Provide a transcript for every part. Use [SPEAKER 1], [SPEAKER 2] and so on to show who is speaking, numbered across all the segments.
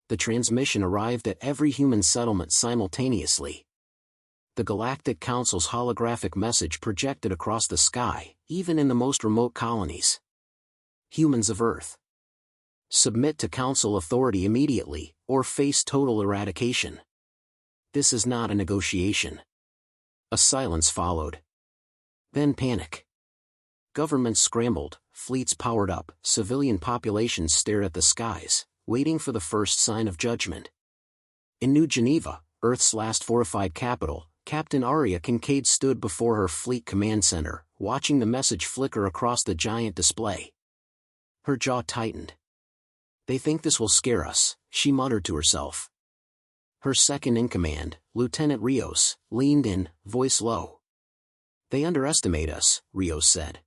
[SPEAKER 1] The transmission arrived at every human settlement simultaneously. The Galactic Council's holographic message projected across the sky, even in the most remote colonies. Humans of Earth, submit to Council authority immediately, or face total eradication. This is not a negotiation. A silence followed. Then panic. Governments scrambled, fleets powered up, civilian populations stared at the skies, waiting for the first sign of judgment. In New Geneva, Earth's last fortified capital, Captain Aria Kincaid stood before her fleet command center, watching the message flicker across the giant display. Her jaw tightened. "They think this will scare us," she muttered to herself. Her second-in-command, Lieutenant Rios, leaned in, voice low. "They underestimate us," Rios said.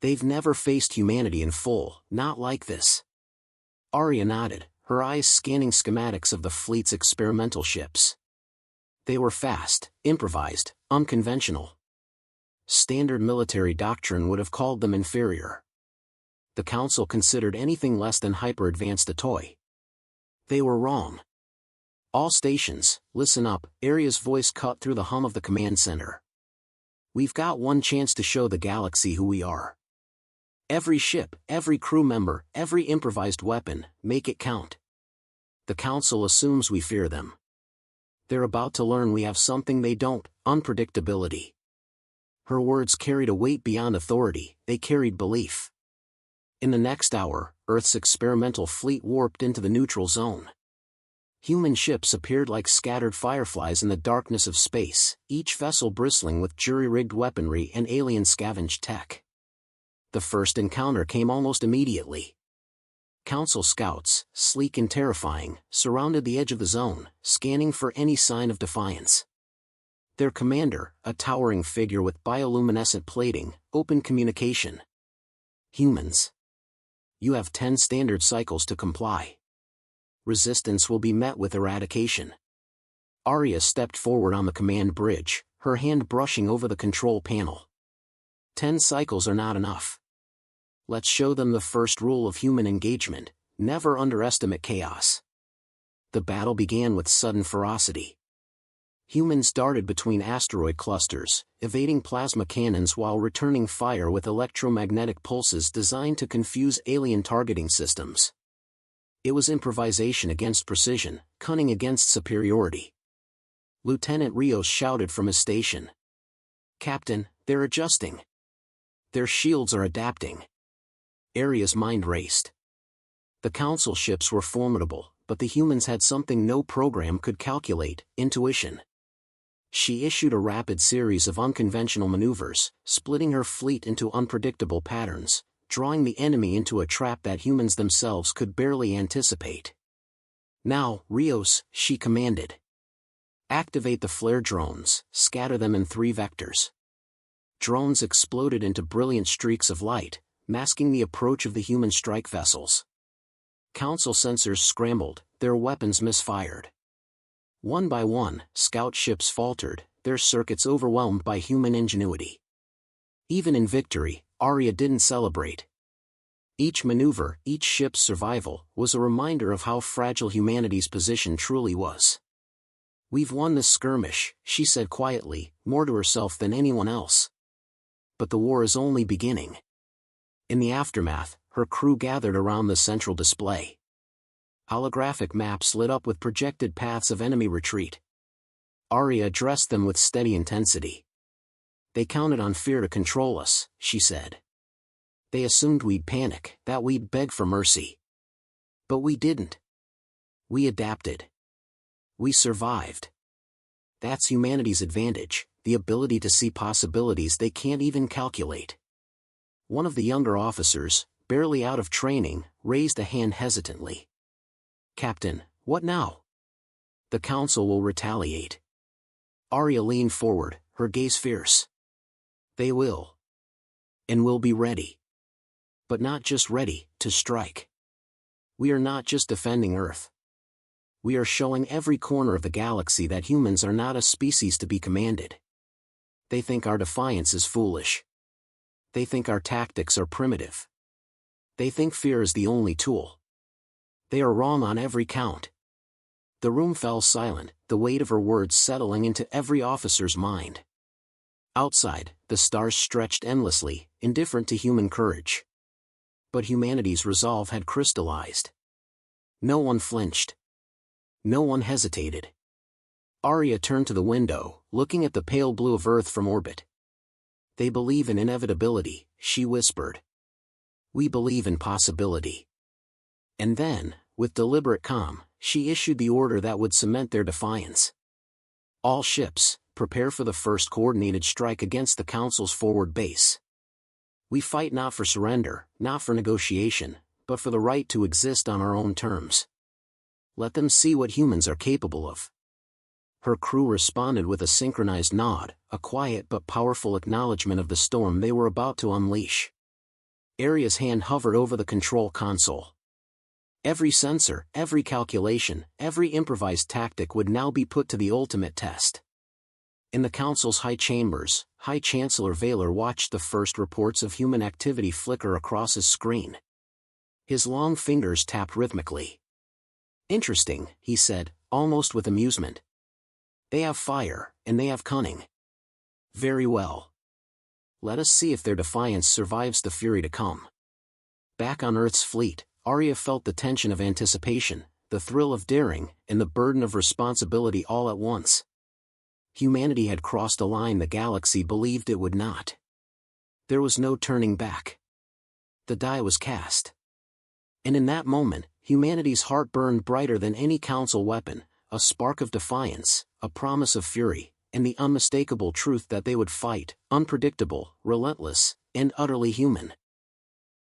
[SPEAKER 1] "They've never faced humanity in full, not like this." Aria nodded, her eyes scanning schematics of the fleet's experimental ships. They were fast, improvised, unconventional. Standard military doctrine would have called them inferior. The Council considered anything less than hyper-advanced a toy. They were wrong. "All stations, listen up," Aria's voice cut through the hum of the command center. "We've got one chance to show the galaxy who we are. Every ship, every crew member, every improvised weapon, make it count. The Council assumes we fear them. They're about to learn we have something they don't, unpredictability." Her words carried a weight beyond authority, they carried belief. In the next hour, Earth's experimental fleet warped into the neutral zone. Human ships appeared like scattered fireflies in the darkness of space, each vessel bristling with jury-rigged weaponry and alien-scavenged tech. The first encounter came almost immediately. Council scouts, sleek and terrifying, surrounded the edge of the zone, scanning for any sign of defiance. Their commander, a towering figure with bioluminescent plating, opened communication. "Humans. You have 10 standard cycles to comply. Resistance will be met with eradication." Aria stepped forward on the command bridge, her hand brushing over the control panel. 10 cycles are not enough. Let's show them the first rule of human engagement: never underestimate chaos. The battle began with sudden ferocity. Humans darted between asteroid clusters, evading plasma cannons while returning fire with electromagnetic pulses designed to confuse alien targeting systems. It was improvisation against precision, cunning against superiority. Lieutenant Rios shouted from his station. "Captain, they're adjusting. Their shields are adapting." Aria's mind raced. The Council ships were formidable, but the humans had something no program could calculate: intuition. She issued a rapid series of unconventional maneuvers, splitting her fleet into unpredictable patterns, drawing the enemy into a trap that humans themselves could barely anticipate. "Now, Rios," she commanded. "Activate the flare drones, scatter them in 3 vectors." Drones exploded into brilliant streaks of light, masking the approach of the human strike vessels. Council sensors scrambled, their weapons misfired. One by one, scout ships faltered, their circuits overwhelmed by human ingenuity. Even in victory, Aria didn't celebrate. Each maneuver, each ship's survival, was a reminder of how fragile humanity's position truly was. "We've won this skirmish," she said quietly, more to herself than anyone else. But the war is only beginning. In the aftermath, her crew gathered around the central display. Holographic maps lit up with projected paths of enemy retreat. Aria addressed them with steady intensity. "They counted on fear to control us," she said. "They assumed we'd panic, that we'd beg for mercy. But we didn't. We adapted. We survived. That's humanity's advantage, the ability to see possibilities they can't even calculate." One of the younger officers, barely out of training, raised a hand hesitantly. "Captain, what now?" "The Council will retaliate." Aria leaned forward, her gaze fierce. "They will. And we'll be ready. But not just ready, to strike. We are not just defending Earth. We are showing every corner of the galaxy that humans are not a species to be commanded. They think our defiance is foolish. They think our tactics are primitive. They think fear is the only tool. They are wrong on every count. The room fell silent, the weight of her words settling into every officer's mind. Outside, the stars stretched endlessly, indifferent to human courage. But humanity's resolve had crystallized. No one flinched. No one hesitated. Aria turned to the window, looking at the pale blue of Earth from orbit. "They believe in inevitability," she whispered. "We believe in possibility." And then, with deliberate calm, she issued the order that would cement their defiance. "All ships, prepare for the first coordinated strike against the Council's forward base. We fight not for surrender, not for negotiation, but for the right to exist on our own terms. Let them see what humans are capable of." Her crew responded with a synchronized nod, a quiet but powerful acknowledgement of the storm they were about to unleash. Aria's hand hovered over the control console. Every sensor, every calculation, every improvised tactic would now be put to the ultimate test. In the Council's high chambers, High Chancellor Vaylor watched the first reports of human activity flicker across his screen. His long fingers tapped rhythmically. "Interesting," he said, almost with amusement. "They have fire, and they have cunning. Very well. Let us see if their defiance survives the fury to come." Back on Earth's fleet, Aria felt the tension of anticipation, the thrill of daring, and the burden of responsibility all at once. Humanity had crossed a line the galaxy believed it would not. There was no turning back. The die was cast. And in that moment, humanity's heart burned brighter than any Council weapon, a spark of defiance, a promise of fury, and the unmistakable truth that they would fight, unpredictable, relentless, and utterly human.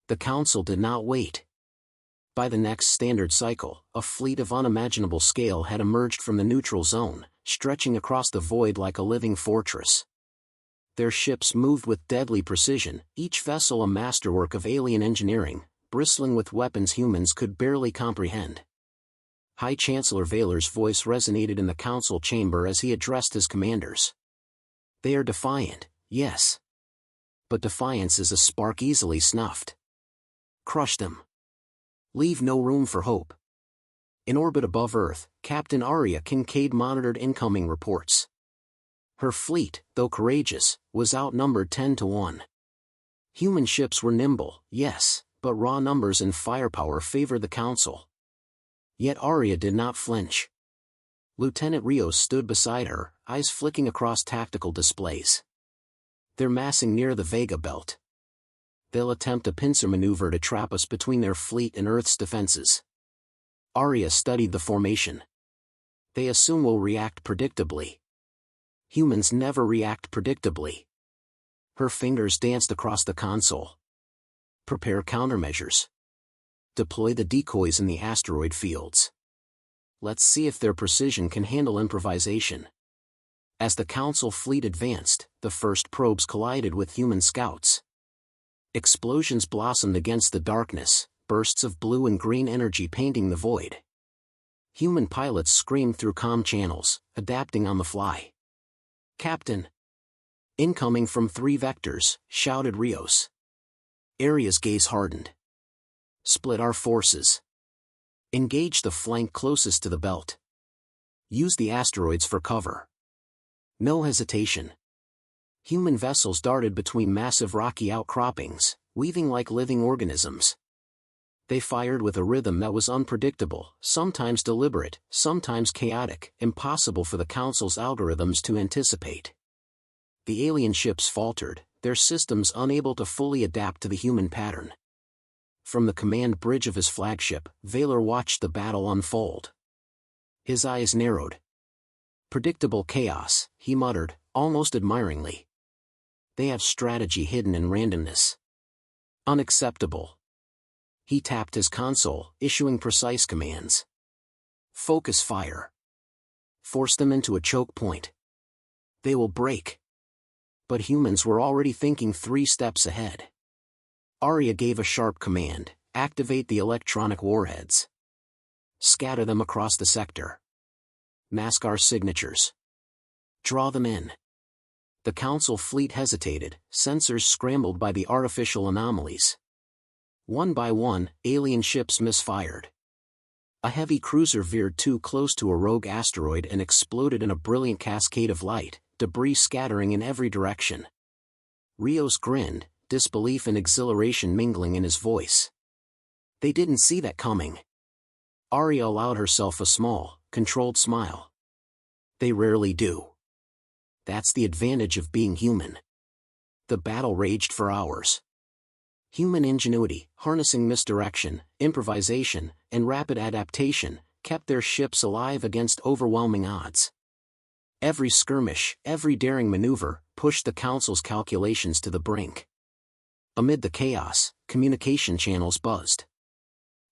[SPEAKER 1] The Council did not wait. By the next standard cycle, a fleet of unimaginable scale had emerged from the neutral zone, stretching across the void like a living fortress. Their ships moved with deadly precision, each vessel a masterwork of alien engineering, bristling with weapons humans could barely comprehend. High Chancellor Vaylor's voice resonated in the Council chamber as he addressed his commanders. "They are defiant, yes. But defiance is a spark easily snuffed. Crush them. Leave no room for hope." In orbit above Earth, Captain Aria Kincaid monitored incoming reports. Her fleet, though courageous, was outnumbered 10-1. Human ships were nimble, yes, but raw numbers and firepower favored the Council. Yet Aria did not flinch. Lieutenant Rios stood beside her, eyes flicking across tactical displays. "They're massing near the Vega belt. They'll attempt a pincer maneuver to trap us between their fleet and Earth's defenses." Aria studied the formation. "They assume we'll react predictably. Humans never react predictably." Her fingers danced across the console. "Prepare countermeasures. Deploy the decoys in the asteroid fields. Let's see if their precision can handle improvisation." As the Council fleet advanced, the first probes collided with human scouts. Explosions blossomed against the darkness, bursts of blue and green energy painting the void. Human pilots screamed through comm channels, adapting on the fly. "Captain!" "Incoming from 3 vectors," shouted Rios. Aria's gaze hardened. "Split our forces. Engage the flank closest to the belt. Use the asteroids for cover." No hesitation. Human vessels darted between massive rocky outcroppings, weaving like living organisms. They fired with a rhythm that was unpredictable, sometimes deliberate, sometimes chaotic, impossible for the Council's algorithms to anticipate. The alien ships faltered, their systems unable to fully adapt to the human pattern. From the command bridge of his flagship, Vaylor watched the battle unfold. His eyes narrowed. "Predictable chaos," he muttered, almost admiringly. "They have strategy hidden in randomness. Unacceptable." He tapped his console, issuing precise commands. "Focus fire. Force them into a choke point. They will break." But humans were already thinking 3 steps ahead. Aria gave a sharp command: activate the electronic warheads. Scatter them across the sector. Mask our signatures. Draw them in. The Council fleet hesitated, sensors scrambled by the artificial anomalies. One by one, alien ships misfired. A heavy cruiser veered too close to a rogue asteroid and exploded in a brilliant cascade of light, debris scattering in every direction. Rios grinned, disbelief and exhilaration mingling in his voice. They didn't see that coming. Aria allowed herself a small, controlled smile. They rarely do. That's the advantage of being human. The battle raged for hours. Human ingenuity, harnessing misdirection, improvisation, and rapid adaptation, kept their ships alive against overwhelming odds. Every skirmish, every daring maneuver, pushed the Council's calculations to the brink. Amid the chaos, communication channels buzzed.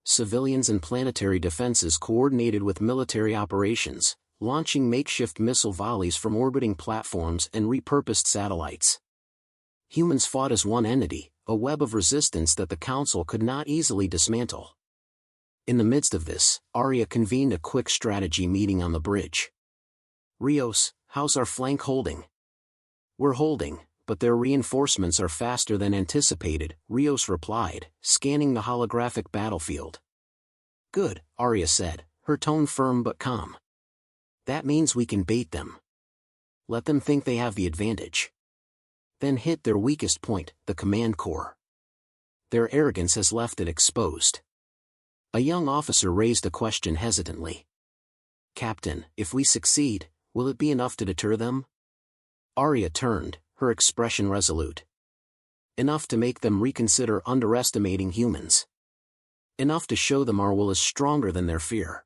[SPEAKER 1] Civilians and planetary defenses coordinated with military operations, launching makeshift missile volleys from orbiting platforms and repurposed satellites. Humans fought as one entity, a web of resistance that the Council could not easily dismantle. In the midst of this, Aria convened a quick strategy meeting on the bridge. "Rios, how's our flank holding?" "We're holding, but their reinforcements are faster than anticipated," Rios replied, scanning the holographic battlefield. "Good," Aria said, her tone firm but calm. "That means we can bait them. Let them think they have the advantage. Then hit their weakest point, the command core. Their arrogance has left it exposed." A young officer raised a question hesitantly. "Captain, if we succeed, will it be enough to deter them?" Aria turned, her expression resolute. "Enough to make them reconsider underestimating humans. Enough to show them our will is stronger than their fear.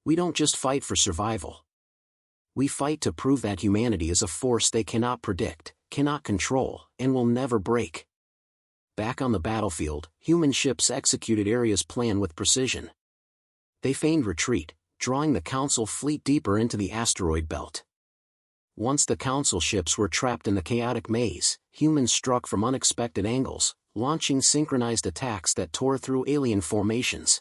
[SPEAKER 1] We don't just fight for survival. We fight to prove that humanity is a force they cannot predict, cannot control, and will never break." Back on the battlefield, human ships executed Aria's plan with precision. They feigned retreat, drawing the Council fleet deeper into the asteroid belt. Once the Council ships were trapped in the chaotic maze, humans struck from unexpected angles, launching synchronized attacks that tore through alien formations.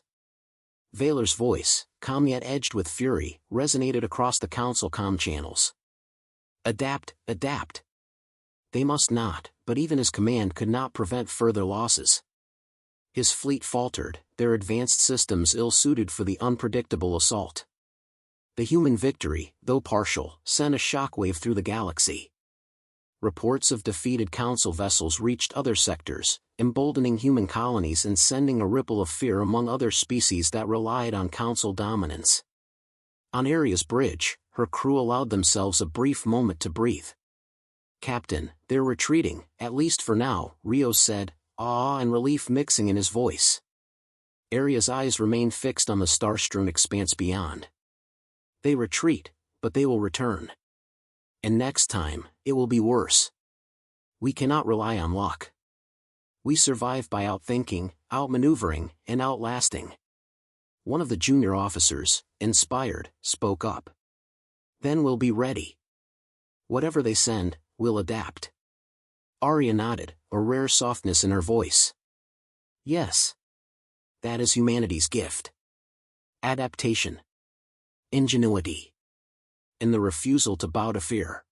[SPEAKER 1] Vaylor's voice, calm yet edged with fury, resonated across the Council comm channels. "Adapt, adapt." They must not, but even his command could not prevent further losses. His fleet faltered, their advanced systems ill-suited for the unpredictable assault. The human victory, though partial, sent a shockwave through the galaxy. Reports of defeated Council vessels reached other sectors, emboldening human colonies and sending a ripple of fear among other species that relied on Council dominance. On Aria's bridge, her crew allowed themselves a brief moment to breathe. "Captain, they're retreating, at least for now," Rios said, awe and relief mixing in his voice. Aria's eyes remained fixed on the star-strewn expanse beyond. "They retreat, but they will return. And next time, it will be worse. We cannot rely on luck. We survive by outthinking, outmaneuvering, and outlasting." One of the junior officers, inspired, spoke up. "Then we'll be ready. Whatever they send, we'll adapt." Aria nodded, a rare softness in her voice. "Yes. That is humanity's gift. Adaptation. Ingenuity. And the refusal to bow to fear."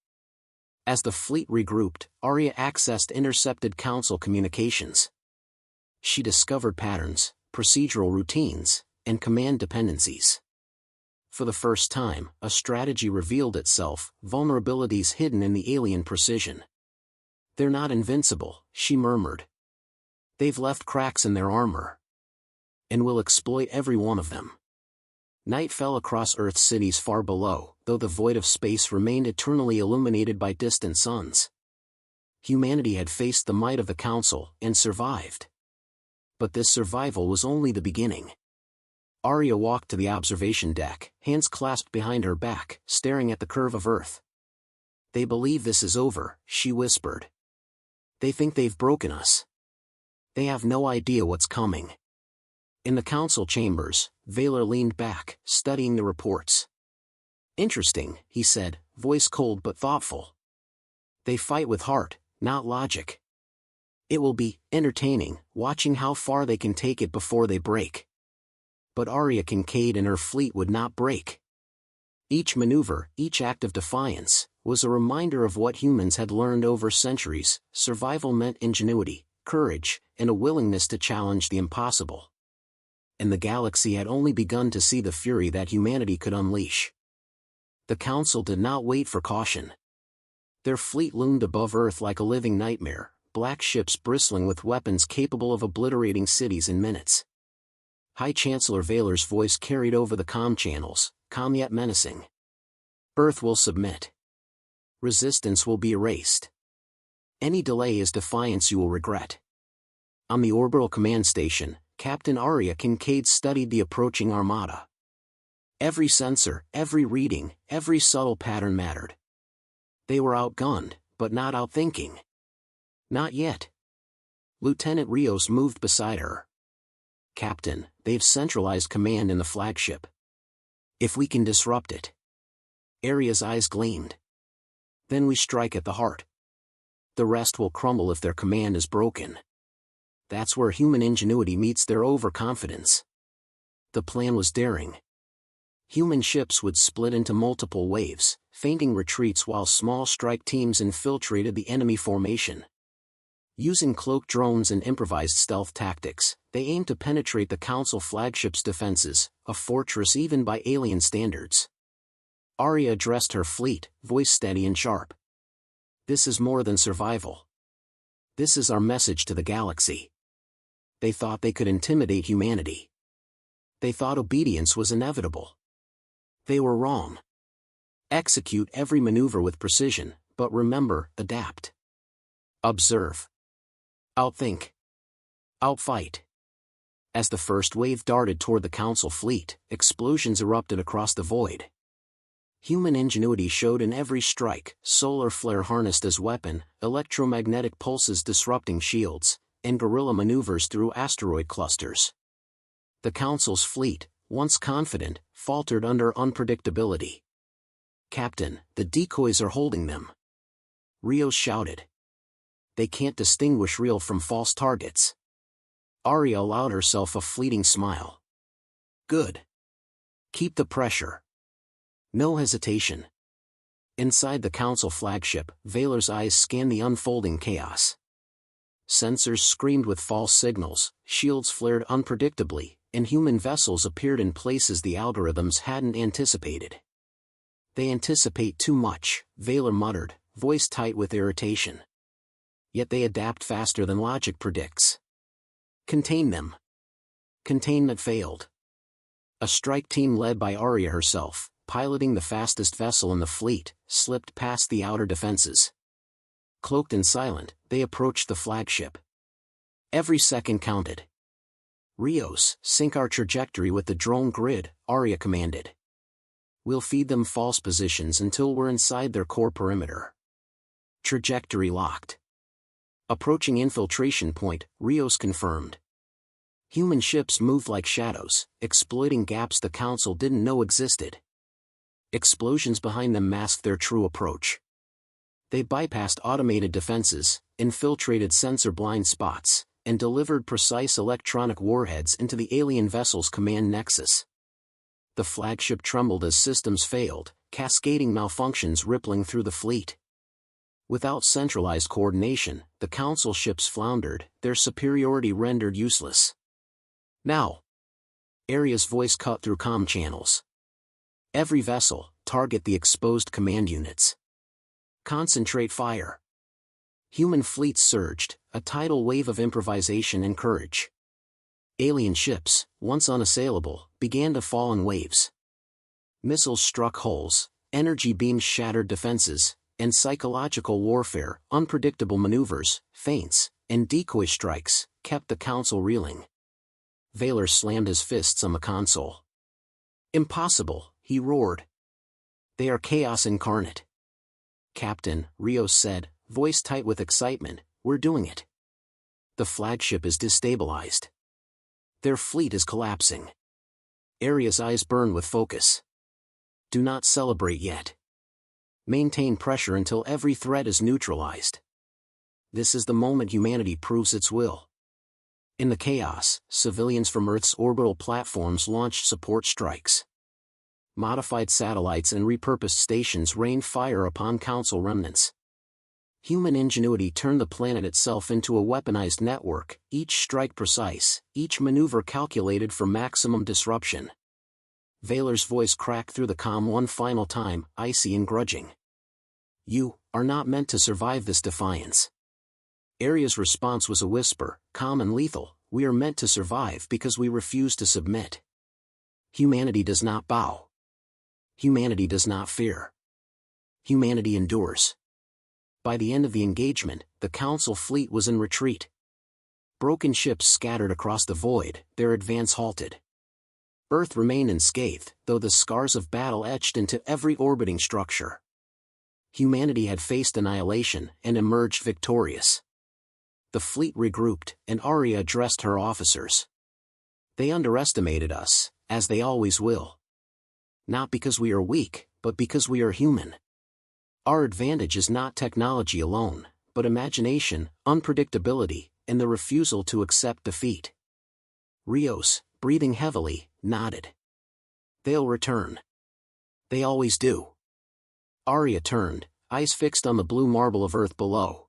[SPEAKER 1] As the fleet regrouped, Aria accessed intercepted Council communications. She discovered patterns, procedural routines, and command dependencies. For the first time, a strategy revealed itself, vulnerabilities hidden in the alien precision. "They're not invincible," she murmured. "They've left cracks in their armor. And we'll exploit every one of them." Night fell across Earth's cities far below, though the void of space remained eternally illuminated by distant suns. Humanity had faced the might of the Council, and survived. But this survival was only the beginning. Aria walked to the observation deck, hands clasped behind her back, staring at the curve of Earth. "They believe this is over," she whispered. "They think they've broken us. They have no idea what's coming." In the Council chambers, Vaylor leaned back, studying the reports. "Interesting," he said, voice cold but thoughtful. "They fight with heart, not logic. It will be entertaining, watching how far they can take it before they break." But Aria Kincaid and her fleet would not break. Each maneuver, each act of defiance, was a reminder of what humans had learned over centuries: survival meant ingenuity, courage, and a willingness to challenge the impossible. and the galaxy had only begun to see the fury that humanity could unleash. The Council did not wait for caution. Their fleet loomed above Earth like a living nightmare, black ships bristling with weapons capable of obliterating cities in minutes. High Chancellor Vaylor's voice carried over the comm channels, calm yet menacing. Earth will submit. Resistance will be erased. Any delay is defiance you will regret. On the orbital command station, Captain Aria Kincaid studied the approaching armada. Every sensor, every reading, every subtle pattern mattered. They were outgunned, but not outthinking. Not yet. Lieutenant Rios moved beside her. Captain, they've centralized command in the flagship. If we can disrupt it. Aria's eyes gleamed. Then we strike at the heart. The rest will crumble if their command is broken. That's where human ingenuity meets their overconfidence. The plan was daring. Human ships would split into multiple waves, feinting retreats while small strike teams infiltrated the enemy formation. Using cloaked drones and improvised stealth tactics, they aimed to penetrate the Council flagship's defenses, a fortress even by alien standards. Aria addressed her fleet, voice steady and sharp. This is more than survival. This is our message to the galaxy. They thought they could intimidate humanity. They thought obedience was inevitable. They were wrong. Execute every maneuver with precision, but remember, adapt. Observe. Outthink. Outfight. As the first wave darted toward the Council fleet, explosions erupted across the void. Human ingenuity showed in every strike, solar flare harnessed as weapon, electromagnetic pulses disrupting shields, and guerrilla maneuvers through asteroid clusters. The Council's fleet, once confident, faltered under unpredictability. Captain, the decoys are holding them. Rios shouted. They can't distinguish real from false targets. Aria allowed herself a fleeting smile. Good. Keep the pressure. No hesitation. Inside the Council flagship, Vaylor's eyes scanned the unfolding chaos. Sensors screamed with false signals, shields flared unpredictably, and human vessels appeared in places the algorithms hadn't anticipated. They anticipate too much, Vaylor muttered, voice tight with irritation. Yet they adapt faster than logic predicts. Contain them. Containment failed. A strike team led by Aria herself, piloting the fastest vessel in the fleet, slipped past the outer defenses. Cloaked and silent, they approached the flagship. Every second counted. Rios, sync our trajectory with the drone grid, Aria commanded. We'll feed them false positions until we're inside their core perimeter. Trajectory locked. Approaching infiltration point, Rios confirmed. Human ships moved like shadows, exploiting gaps the Council didn't know existed. Explosions behind them masked their true approach. They bypassed automated defenses, infiltrated sensor blind spots, and delivered precise electronic warheads into the alien vessel's command nexus. The flagship trembled as systems failed, cascading malfunctions rippling through the fleet. Without centralized coordination, the Council ships floundered, their superiority rendered useless. Now. Aria's voice cut through comm channels. Every vessel, target the exposed command units. Concentrate fire. Human fleets surged, a tidal wave of improvisation and courage. Alien ships, once unassailable, began to fall in waves. Missiles struck hulls, energy beams shattered defenses, and psychological warfare, unpredictable maneuvers, feints, and decoy strikes, kept the Council reeling. Vaylor slammed his fists on the console. Impossible, he roared. They are chaos incarnate. Captain, Rios said, voice tight with excitement, we're doing it. The flagship is destabilized. Their fleet is collapsing. Aria's eyes burned with focus. Do not celebrate yet. Maintain pressure until every threat is neutralized. This is the moment humanity proves its will. In the chaos, civilians from Earth's orbital platforms launched support strikes. Modified satellites and repurposed stations rained fire upon Council remnants. Human ingenuity turned the planet itself into a weaponized network, each strike precise, each maneuver calculated for maximum disruption. Vaylor's voice cracked through the calm one final time, icy and grudging. "You are not meant to survive this defiance." Aria's response was a whisper, calm and lethal. "We are meant to survive because we refuse to submit. Humanity does not bow. Humanity does not fear. Humanity endures." By the end of the engagement, the Council fleet was in retreat. Broken ships scattered across the void, their advance halted. Earth remained unscathed, though the scars of battle etched into every orbiting structure. Humanity had faced annihilation and emerged victorious. The fleet regrouped, and Aria addressed her officers. "They underestimated us, as they always will. Not because we are weak, but because we are human. Our advantage is not technology alone, but imagination, unpredictability, and the refusal to accept defeat." Rios, breathing heavily, nodded. "They'll return. They always do." Aria turned, eyes fixed on the blue marble of Earth below.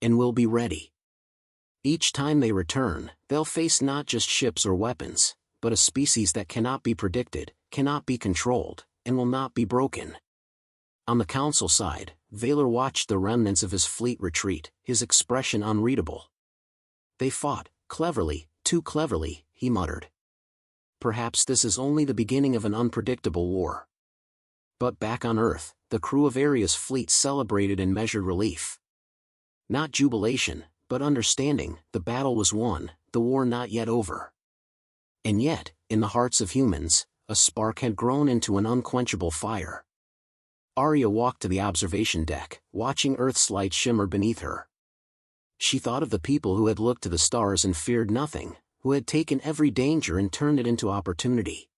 [SPEAKER 1] "And we'll be ready. Each time they return, they'll face not just ships or weapons, but a species that cannot be predicted, cannot be controlled, and will not be broken." On the Council side, Vaylor watched the remnants of his fleet retreat, his expression unreadable. "They fought, cleverly, too cleverly," he muttered. "Perhaps this is only the beginning of an unpredictable war." But back on Earth, the crew of Aria's fleet celebrated in measured relief. Not jubilation, but understanding. The battle was won, the war not yet over. And yet, in the hearts of humans, a spark had grown into an unquenchable fire. Aria walked to the observation deck, watching Earth's light shimmer beneath her. She thought of the people who had looked to the stars and feared nothing, who had taken every danger and turned it into opportunity.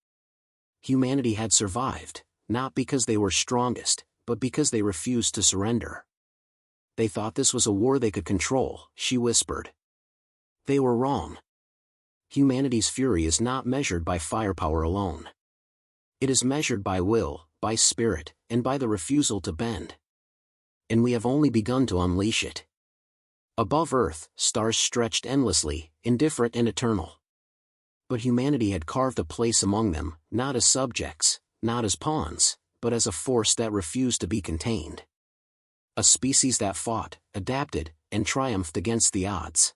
[SPEAKER 1] Humanity had survived, not because they were strongest, but because they refused to surrender. "They thought this was a war they could control," she whispered. "They were wrong. Humanity's fury is not measured by firepower alone. It is measured by will, by spirit, and by the refusal to bend. And we have only begun to unleash it." Above Earth, stars stretched endlessly, indifferent and eternal. But humanity had carved a place among them, not as subjects, not as pawns, but as a force that refused to be contained. A species that fought, adapted, and triumphed against the odds.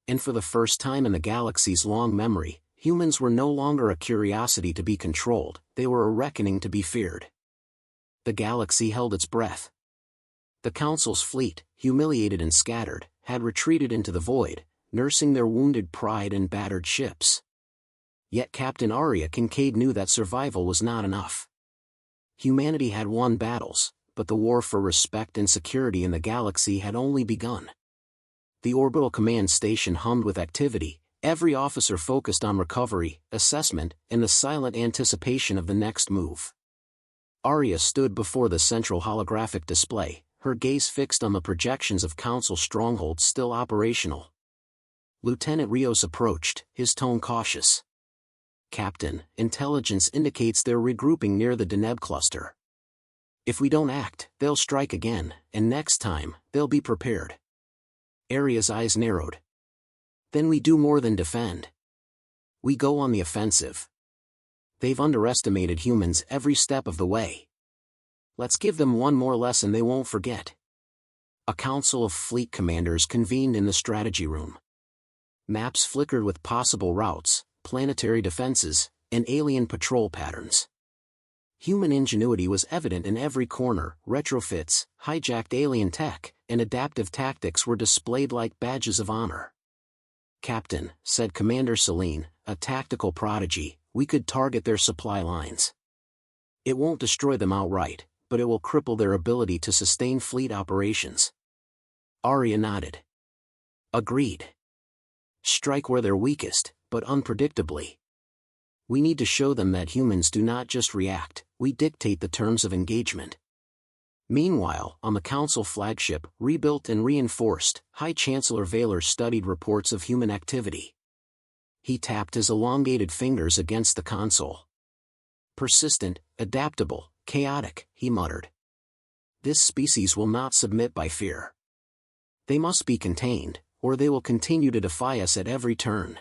[SPEAKER 1] And for the first time in the galaxy's long memory, humans were no longer a curiosity to be controlled, they were a reckoning to be feared. The galaxy held its breath. The Council's fleet, humiliated and scattered, had retreated into the void, nursing their wounded pride and battered ships. Yet Captain Aria Kincaid knew that survival was not enough. Humanity had won battles, but the war for respect and security in the galaxy had only begun. The orbital command station hummed with activity, every officer focused on recovery, assessment, and the silent anticipation of the next move. Aria stood before the central holographic display, her gaze fixed on the projections of Council strongholds still operational. Lieutenant Rios approached, his tone cautious. "Captain, intelligence indicates they're regrouping near the Deneb cluster. If we don't act, they'll strike again, and next time, they'll be prepared." Aria's eyes narrowed. "Then we do more than defend. We go on the offensive. They've underestimated humans every step of the way. Let's give them one more lesson they won't forget." A council of fleet commanders convened in the strategy room. Maps flickered with possible routes, planetary defenses, and alien patrol patterns. Human ingenuity was evident in every corner. Retrofits, hijacked alien tech, and adaptive tactics were displayed like badges of honor. "Captain," said Commander Celine, a tactical prodigy, "we could target their supply lines. It won't destroy them outright, but it will cripple their ability to sustain fleet operations." Aria nodded. "Agreed. Strike where they're weakest, but unpredictably. We need to show them that humans do not just react, we dictate the terms of engagement." Meanwhile, on the Council flagship, rebuilt and reinforced, High Chancellor Vaylor studied reports of human activity. He tapped his elongated fingers against the console. "Persistent, adaptable, chaotic," he muttered. This species will not submit by fear. They must be contained, or they will continue to defy us at every turn.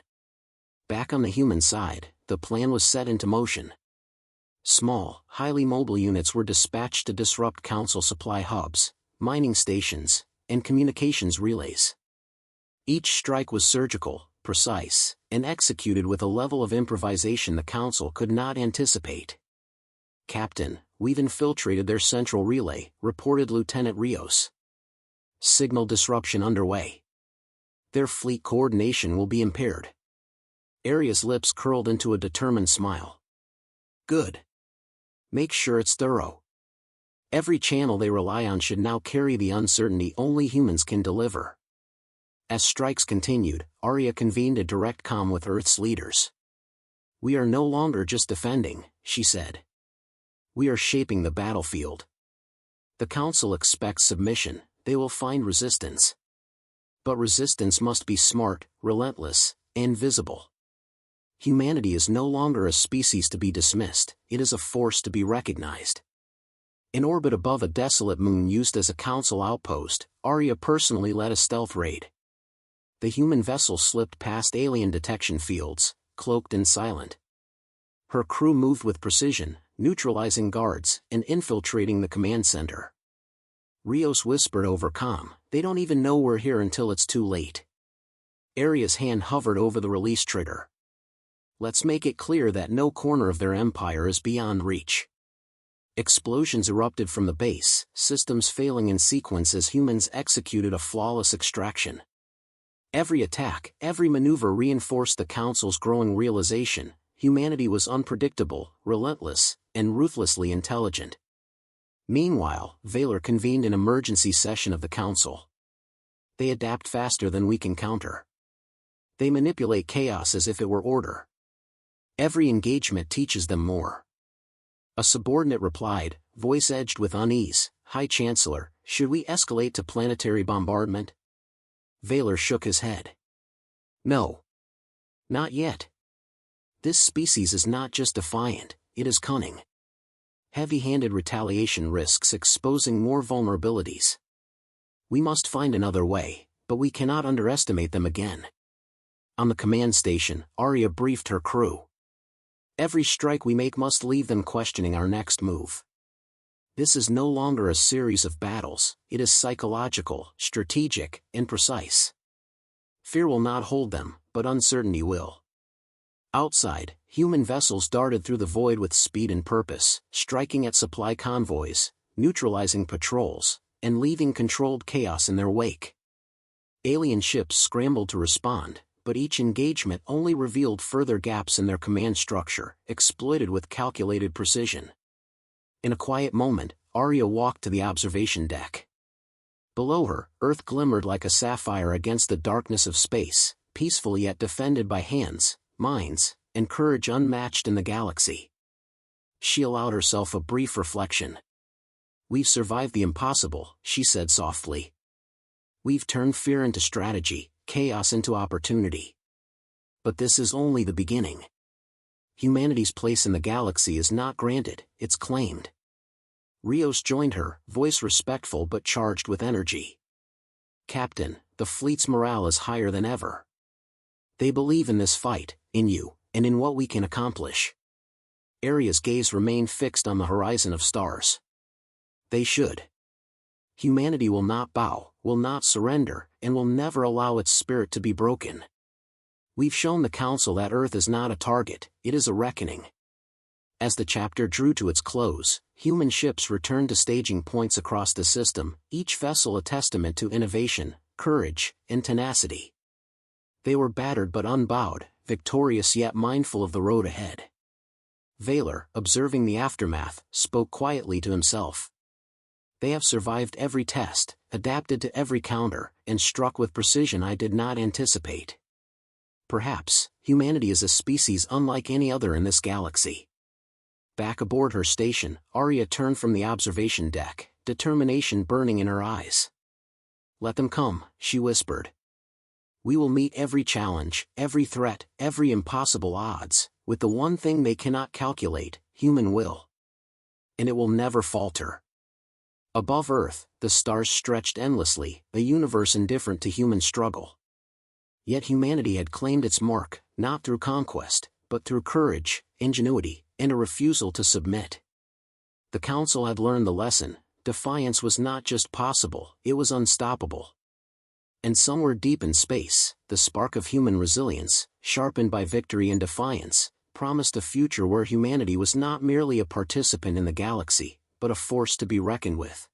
[SPEAKER 1] Back on the human side, the plan was set into motion. Small, highly mobile units were dispatched to disrupt Council supply hubs, mining stations, and communications relays. Each strike was surgical, precise, and executed with a level of improvisation the Council could not anticipate. "Captain, we've infiltrated their central relay," reported Lieutenant Rios. "Signal disruption underway. Their fleet coordination will be impaired." Aria's lips curled into a determined smile. "Good. Make sure it's thorough. Every channel they rely on should now carry the uncertainty only humans can deliver." As strikes continued, Aria convened a direct comm with Earth's leaders. "We are no longer just defending," she said. "We are shaping the battlefield. The Council expects submission, they will find resistance. But resistance must be smart, relentless, and visible. Humanity is no longer a species to be dismissed, it is a force to be recognized." In orbit above a desolate moon used as a Council outpost, Aria personally led a stealth raid. The human vessel slipped past alien detection fields, cloaked and silent. Her crew moved with precision, neutralizing guards and infiltrating the command center. Rios whispered over comm, "They don't even know we're here until it's too late." Aria's hand hovered over the release trigger. "Let's make it clear that no corner of their empire is beyond reach." Explosions erupted from the base, systems failing in sequence as humans executed a flawless extraction. Every attack, every maneuver reinforced the Council's growing realization: humanity was unpredictable, relentless, and ruthlessly intelligent. Meanwhile, Valor convened an emergency session of the Council. "They adapt faster than we can counter. They manipulate chaos as if it were order. Every engagement teaches them more." A subordinate replied, voice edged with unease, "High Chancellor, should we escalate to planetary bombardment?" Valor shook his head. "No. Not yet. This species is not just defiant, it is cunning. Heavy-handed retaliation risks exposing more vulnerabilities. We must find another way, but we cannot underestimate them again." On the command station, Aria briefed her crew. "Every strike we make must leave them questioning our next move. This is no longer a series of battles, it is psychological, strategic, and precise. Fear will not hold them, but uncertainty will." Outside, human vessels darted through the void with speed and purpose, striking at supply convoys, neutralizing patrols, and leaving controlled chaos in their wake. Alien ships scrambled to respond, but each engagement only revealed further gaps in their command structure, exploited with calculated precision. In a quiet moment, Aria walked to the observation deck. Below her, Earth glimmered like a sapphire against the darkness of space, peaceful yet defended by hands, minds, and courage unmatched in the galaxy. She allowed herself a brief reflection. "We've survived the impossible," she said softly. "We've turned fear into strategy, chaos into opportunity. But this is only the beginning. Humanity's place in the galaxy is not granted, it's claimed." Rios joined her, voice respectful but charged with energy. "Captain, the fleet's morale is higher than ever. They believe in this fight, in you, and in what we can accomplish." Aria's gaze remained fixed on the horizon of stars. "They should. Humanity will not bow, will not surrender, and will never allow its spirit to be broken. We've shown the Council that Earth is not a target, it is a reckoning." As the chapter drew to its close, human ships returned to staging points across the system, each vessel a testament to innovation, courage, and tenacity. They were battered but unbowed, victorious yet mindful of the road ahead. Valor, observing the aftermath, spoke quietly to himself. "They have survived every test, adapted to every counter, and struck with precision I did not anticipate. Perhaps, humanity is a species unlike any other in this galaxy." Back aboard her station, Aria turned from the observation deck, determination burning in her eyes. "Let them come," she whispered. "We will meet every challenge, every threat, every impossible odds, with the one thing they cannot calculate, human will. And it will never falter." Above Earth, the stars stretched endlessly, a universe indifferent to human struggle. Yet humanity had claimed its mark, not through conquest, but through courage, ingenuity, and a refusal to submit. The Council had learned the lesson: defiance was not just possible, it was unstoppable. And somewhere deep in space, the spark of human resilience, sharpened by victory and defiance, promised a future where humanity was not merely a participant in the galaxy, but a force to be reckoned with.